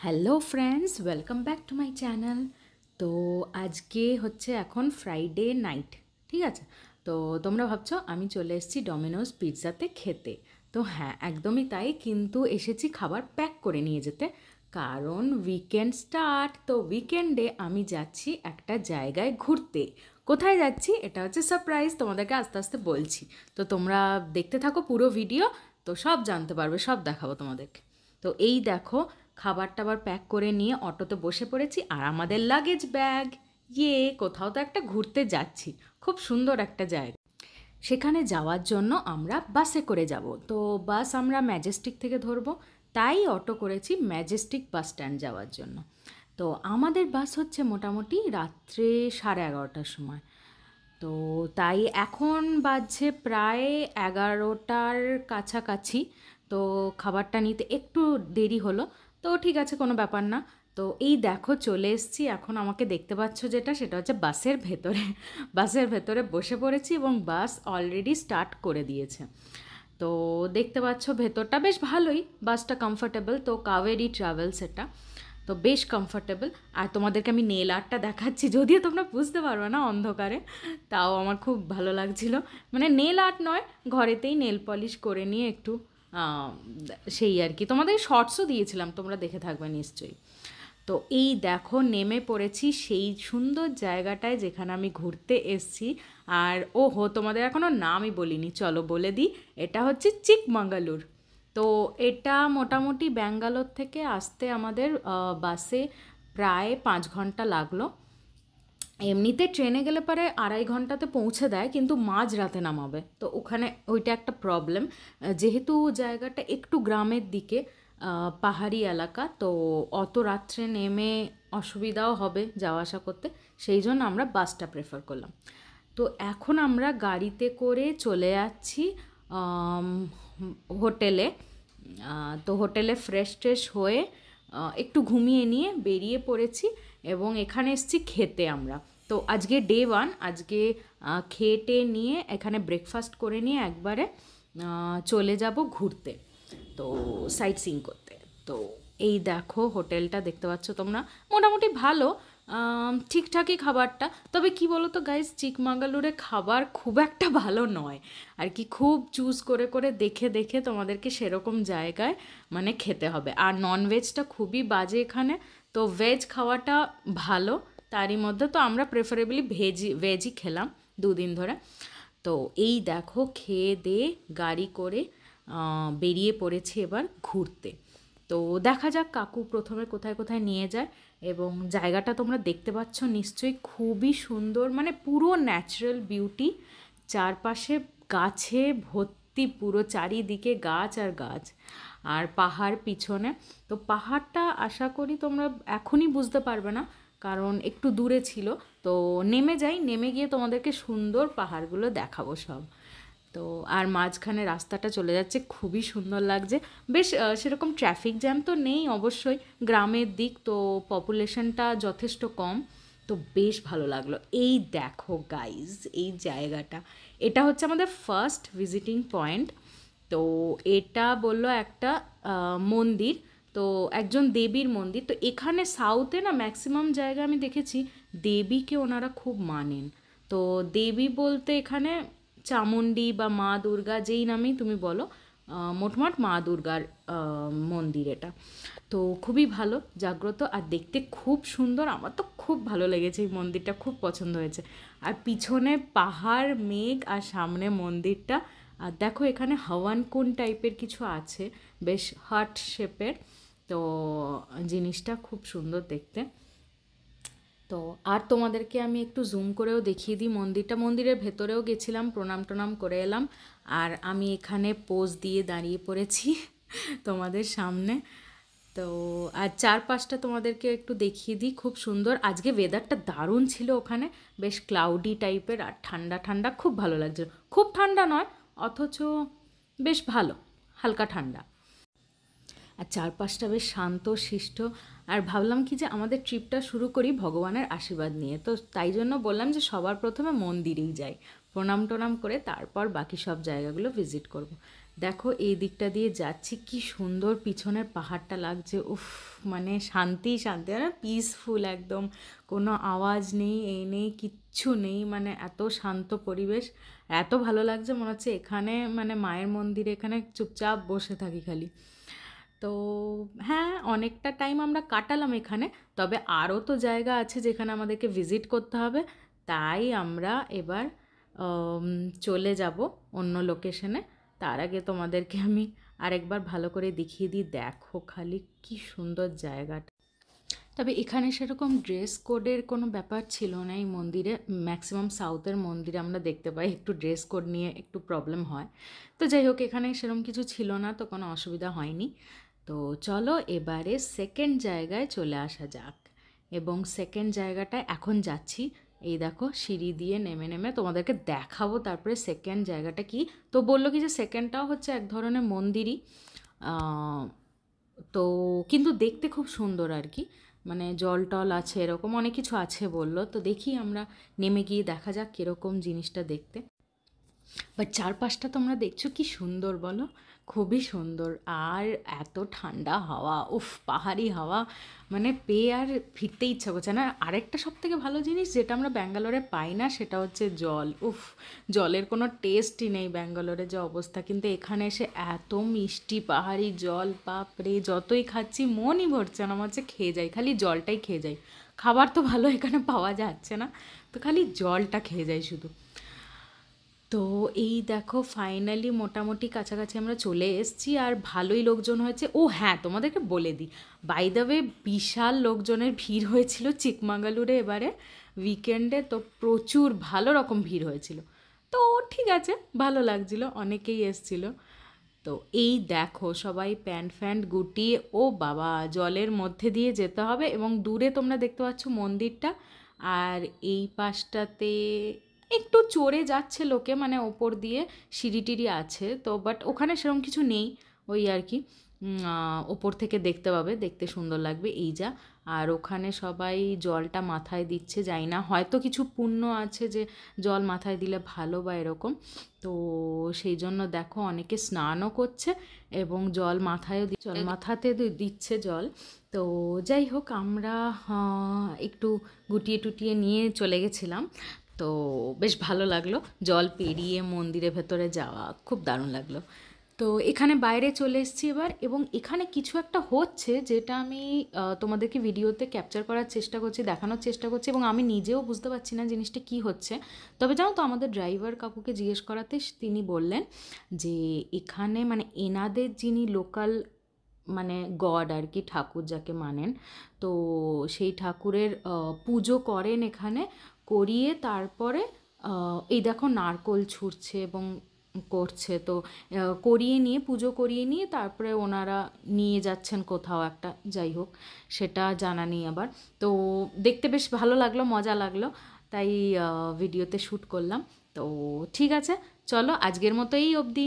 Hello friends, welcome back to my channel. তো আজকে হচ্ছে এখন ফ্রাইডে নাইট, ঠিক আছে? তো তোমরা ভাবছো আমি চলে এসেছি ডমিনোজ পিৎজাতে খেতে। তো হ্যাঁ, একদমই তাই, কিন্তু এসেছি খাবার প্যাক করে নিয়ে যেতে, কারণ উইকেন্ড স্টার্ট। তো উইকেন্ডে আমি যাচ্ছি একটা জায়গায় ঘুরতে। কোথায় যাচ্ছি এটা হচ্ছে সারপ্রাইজ, তোমাদেরকে আস্তে আস্তে বলছি। তো তোমরা দেখতে থাকো পুরো ভিডিও, তো সব জানতে পারবে, সব দেখাবো তোমাদেরকে। তো এই দেখো, খাবার টাবার প্যাক করে নিয়ে অটোতে বসে পড়েছি, আর আমাদের লাগেজ ব্যাগ। কোথাও তো একটা ঘুরতে যাচ্ছি, খুব সুন্দর একটা জায়গা। সেখানে যাওয়ার জন্য আমরা বাসে করে যাব। তো বাস আমরা ম্যাজেস্টিক থেকে ধরবো, তাই অটো করেছি ম্যাজেস্টিক বাস স্ট্যান্ড যাওয়ার জন্য। তো আমাদের বাস হচ্ছে মোটামুটি রাত্রে 11:30টার সময়। তো তাই এখন বাজছে প্রায় 11টার কাছাকাছি। তো খাবারটা নিতে একটু দেরি হলো, তো ঠিক আছে, কোনো ব্যাপার না। তো এই দেখো চলে এসেছি, এখন আমাকে দেখতে পাচ্ছ যেটা, সেটা হচ্ছে বাসের ভেতরে। বাসের ভেতরে বসে পড়েছি এবং বাস অলরেডি স্টার্ট করে দিয়েছে। তো দেখতে পাচ্ছ ভেতরটা বেশ ভালোই, বাসটা কমফোর্টেবল। তো কাবেরি ট্রাভেলস এটা, তো বেশ কমফোর্টেবল। আর তোমাদেরকে আমি নেল আর্টটা দেখাচ্ছি, যদিও তোমরা বুঝতে পারবে না অন্ধকারে, তাও আমার খুব ভালো লাগছিল। মানে নেল আর্ট নয়, ঘরেতেই নেল পলিশ করে নিয়ে একটু সেই আর কি। তোমাদের শর্টসও দিয়েছিলাম, তোমরা দেখে থাকবে নিশ্চয়ই। তো এই দেখো নেমে পড়েছি সেই সুন্দর জায়গাটায় যেখানে আমি ঘুরতে এসেছি। আর ওহো, তোমাদের এখনও নামই বলিনি, চলো বলে দিই। এটা হচ্ছে চিকমাঙ্গালুর। তো এটা মোটামুটি ব্যাঙ্গালোর থেকে আসতে আমাদের বাসে প্রায় 5 ঘন্টা লাগলো। এমনিতে ট্রেনে গেলে পরে 2.5 ঘন্টাতে পৌঁছে দেয়, কিন্তু মাঝরাতে নামাবে, তো ওখানে ওইটা একটা প্রবলেম। যেহেতু জায়গাটা একটু গ্রামের দিকে, পাহাড়ি এলাকা, তো অত রাত্রে নেমে অসুবিধাও হবে যাওয়া আসা করতে, সেই জন্য আমরা বাসটা প্রেফার করলাম। তো এখন আমরা গাড়িতে করে চলে যাচ্ছি আম, হোটেলে। তো হোটেলে ফ্রেশ ট্রেশ হয়ে একটু ঘুমিয়ে নিয়ে বেরিয়ে পড়েছি, এবং এখানে এসেছি খেতে আমরা। তো আজকে ডে 1, আজকে খেয়ে টেয়ে নিয়ে এখানে ব্রেকফাস্ট করে নিয়ে একবারে চলে যাব ঘুরতে, তো সাইট সিইং করতে। তো এই দেখো হোটেলটা দেখতে পাচ্ছ তোমরা, মোটামুটি ভালো, ঠিকঠাকই খাবারটা। তবে কি বলো তো গাইজ, চিকমাঙ্গালুরে খাবার খুব একটা ভালো নয় আর কি। খুব চুজ করে করে দেখে দেখে তোমাদেরকে সেরকম জায়গায় মানে খেতে হবে। আর ননভেজটা খুবই বাজে এখানে, তো ভেজ খাওয়াটা ভালো। তারই মধ্যে তো আমরা প্রেফারেবলি ভেজই খেলাম 2 দিন ধরে। তো এই দেখো খেয়ে দিয়ে গাড়ি করে বেরিয়ে পড়েছি এবার ঘুরতে। তো দেখা যাক কাকু প্রথমে কোথায় কোথায় নিয়ে যায়। এবং জায়গাটা তোমরা দেখতে পাচ্ছ নিশ্চয়ই, খুবই সুন্দর, মানে পুরো ন্যাচারাল বিউটি। চারপাশে গাছে ভর্তি, পুরো চারিদিকে গাছ আর গাছ, আর পাহাড় পিছনে। তো পাহাড়টা আশা করি তোমরা এখনই বুঝতে পারবে না, কারণ একটু দূরে ছিল। তো নেমে যাই, নেমে গিয়ে তোমাদেরকে সুন্দর পাহাড়গুলো দেখাবো সব। তো আর মাঝখানে রাস্তাটা চলে যাচ্ছে, খুবই সুন্দর লাগছে। বেশ সেরকম ট্রাফিক জ্যাম তো নেই অবশ্যই, গ্রামের দিক তো, পপুলেশনটা যথেষ্ট কম। তো বেশ ভালো লাগলো। এই দেখো গাইজ, এই জায়গাটা, এটা হচ্ছে আমাদের ফার্স্ট ভিজিটিং পয়েন্ট। তো এটা বললো একটা মন্দির, তো একজন দেবীর মন্দির। তো এখানে সাউথে না ম্যাক্সিমাম জায়গা আমি দেখেছি দেবীকে ওনারা খুব মানেন। তো দেবী বলতে এখানে চামুণ্ডী বা মা দুর্গা, যেই নামেই তুমি বলো, মোটমাট মা দুর্গার মন্দির এটা। তো খুবই ভালো, জাগ্রত, আর দেখতে খুব সুন্দর। আমার তো খুব ভালো লেগেছে, এই মন্দিরটা খুব পছন্দ হয়েছে। আর পিছনে পাহাড়, মেঘ, আর সামনে মন্দিরটা। আর দেখো এখানে হাওয়ান কুন্ড টাইপের কিছু আছে, বেশ হার্ট শেপের। তো জিনিসটা খুব সুন্দর দেখতে। তো আর তোমাদেরকে আমি একটু জুম করেও দেখিয়ে দিই মন্দিরটা। মন্দিরের ভেতরেও গেছিলাম, প্রণাম টনাম করে এলাম। আর আমি এখানে পোজ দিয়ে দাঁড়িয়ে পড়েছি তোমাদের সামনে। তো আর চারপাশটা তোমাদেরকে একটু দেখিয়ে দিই, খুব সুন্দর। আজকে ওয়েদারটা দারুণ ছিল ওখানে, বেশ ক্লাউডি টাইপের, আর ঠান্ডা ঠান্ডা, খুব ভালো লাগছিল। খুব ঠান্ডা নয়, অথচ বেশ ভালো, হালকা ঠান্ডা। আর চারপাশটা বেশ শান্ত শিষ্ট। আর ভাবলাম কি যে আমাদের ট্রিপটা শুরু করি ভগবানের আশীর্বাদ নিয়ে, তো তাই জন্য বললাম যে সবার প্রথমে মন্দিরেই যাই, প্রণাম টনাম করে তারপর বাকি সব জায়গাগুলো ভিজিট করব। দেখো এই দিকটা দিয়ে যাচ্ছি, কি সুন্দর পিছনের পাহাড়টা লাগছে, উফ মানে শান্তি শান্তি, আর পিসফুল একদম, কোনো আওয়াজ নেই, এই নেই, কিচ্ছু নেই, মানে এত শান্ত পরিবেশ, এত ভালো লাগছে, মনে হচ্ছে এখানে মানে মায়ের মন্দিরে এখানে চুপচাপ বসে থাকি খালি। তো হ্যাঁ, অনেকটা টাইম আমরা কাটালাম এখানে, তবে আরও তো জায়গা আছে যেখানে আমাদেরকে ভিজিট করতে হবে, তাই আমরা এবার আম, চলে যাব অন্য লোকেশনে। তার আগে তোমাদেরকে আমি আরেকবার ভালো করে দেখিয়ে দিই, দেখো খালি কি সুন্দর জায়গাটা। তবে এখানে সেরকম ড্রেস কোডের কোনো ব্যাপার ছিল না এই মন্দিরে, ম্যাক্সিমাম সাউথের মন্দিরে আমরা দেখতে পাই একটু ড্রেস কোড নিয়ে একটু প্রবলেম হয়। তো যাই হোক, এখানে সেরকম কিছু ছিল না, তো কোনো অসুবিধা হয়নি। তো চলো এবারে সেকেন্ড জায়গায় চলে আসা যাক, এবং সেকেন্ড জায়গাটায় এখন যাচ্ছি। এই দেখো সিঁড়ি দিয়ে নেমে নেমে তোমাদেরকে দেখাবো তারপরে সেকেন্ড জায়গাটা কি। তো বললো কি যে সেকেন্ডটাও হচ্ছে এক ধরনের মন্দিরই, তো কিন্তু দেখতে খুব সুন্দর আর কি, মানে জল টল আছে, এরকম অনেক কিছু আছে বললো। তো দেখি আমরা নেমে গিয়ে দেখা যাক কীরকম জিনিসটা দেখতে। বাট চারপাশটা তোমরা দেখছো কি সুন্দর বলো, খুবই সুন্দর, আর এত ঠান্ডা হাওয়া, উফ পাহাড়ি হাওয়া, মানে পেয়ে আর ফিরতে ইচ্ছা করছে না। আরেকটা সব থেকে ভালো জিনিস যেটা আমরা ব্যাঙ্গালোরে পাই না, সেটা হচ্ছে জল। উফ, জলের কোনো টেস্টই নেই ব্যাঙ্গালোরে যে অবস্থা, কিন্তু এখানে এসে এত মিষ্টি পাহাড়ি জল, বাপরে যতই খাচ্ছি মনই ভরছে না, আমার হচ্ছে খেয়ে যাই, খালি জলটাই খেয়ে যাই। খাবার তো ভালো এখানে পাওয়া যাচ্ছে না, তো খালি জলটা খেয়ে যাই শুধু। তো এই দেখো ফাইনালি মোটামুটি কাছাকাছি আমরা চলে এসেছি, আর ভালোই লোকজন হয়েছে। ও হ্যাঁ, তোমাদেরকে বলে দিই, বাই দ্য ওয়ে বিশাল লোকজনের ভিড় হয়েছিল চিকমাগালুরে এবারে উইকেন্ডে, তো প্রচুর ভালো রকম ভিড় হয়েছিল। তো ঠিক আছে, ভালো লাগছিল, অনেকেই এসছিল। তো এই দেখো সবাই প্যান্ট ফ্যান্ট গুটিয়ে, ও বাবা জলের মধ্যে দিয়ে যেতে হবে, এবং দূরে তোমরা দেখতে পাচ্ছ মন্দিরটা, আর এই পাশটাতে একটু চড়ে যাচ্ছে লোকে, মানে ওপর দিয়ে সিঁড়ি টিড়ি আছে তো, বাট ওখানে সেরকম কিছু নেই, ওই আর কি ওপর থেকে দেখতে পাবে, দেখতে সুন্দর লাগবে এই যা। আর ওখানে সবাই জলটা মাথায় দিচ্ছে, যাই না হয়তো কিছু পুণ্য আছে যে জল মাথায় দিলে ভালো বা এরকম, তো সেই জন্য দেখো অনেকে স্নানও করছে এবং জল মাথায়ও জল মাথাতে দিচ্ছে জল। তো যাই হোক, আমরা একটু গুটিয়ে টুটিয়ে নিয়ে চলে গেছিলাম। তো বেশ ভালো লাগলো, জল পেরিয়ে মন্দিরের ভেতরে যাওয়া খুব দারুণ লাগলো। তো এখানে বাইরে চলে এসেছি এবার, এবং এখানে কিছু একটা হচ্ছে যেটা আমি তোমাদেরকে ভিডিওতে ক্যাপচার করার চেষ্টা করছি, দেখানোর চেষ্টা করছি, এবং আমি নিজেও বুঝতে পারছি না জিনিসটা কী হচ্ছে। তবে জানো তো, আমাদের ড্রাইভার কাকুকে জিজ্ঞেস করাতে তিনি বললেন যে এখানে মানে এনাদের যিনি লোকাল মানে গড আর কি, ঠাকুর যাকে মানেন, তো সেই ঠাকুরের পুজো করেন এখানে, করিয়ে তারপরে এই দেখো নারকোল ছুঁড়ছে এবং করছে, তো করিয়ে নিয়ে পুজো করিয়ে নিয়ে তারপরে ওনারা নিয়ে যাচ্ছেন কোথাও একটা, যাই হোক সেটা জানা নেই আবার। তো দেখতে বেশ ভালো লাগলো, মজা লাগলো, তাই ভিডিওতে শ্যুট করলাম। তো ঠিক আছে, চলো আজকের মতো এই অবধি।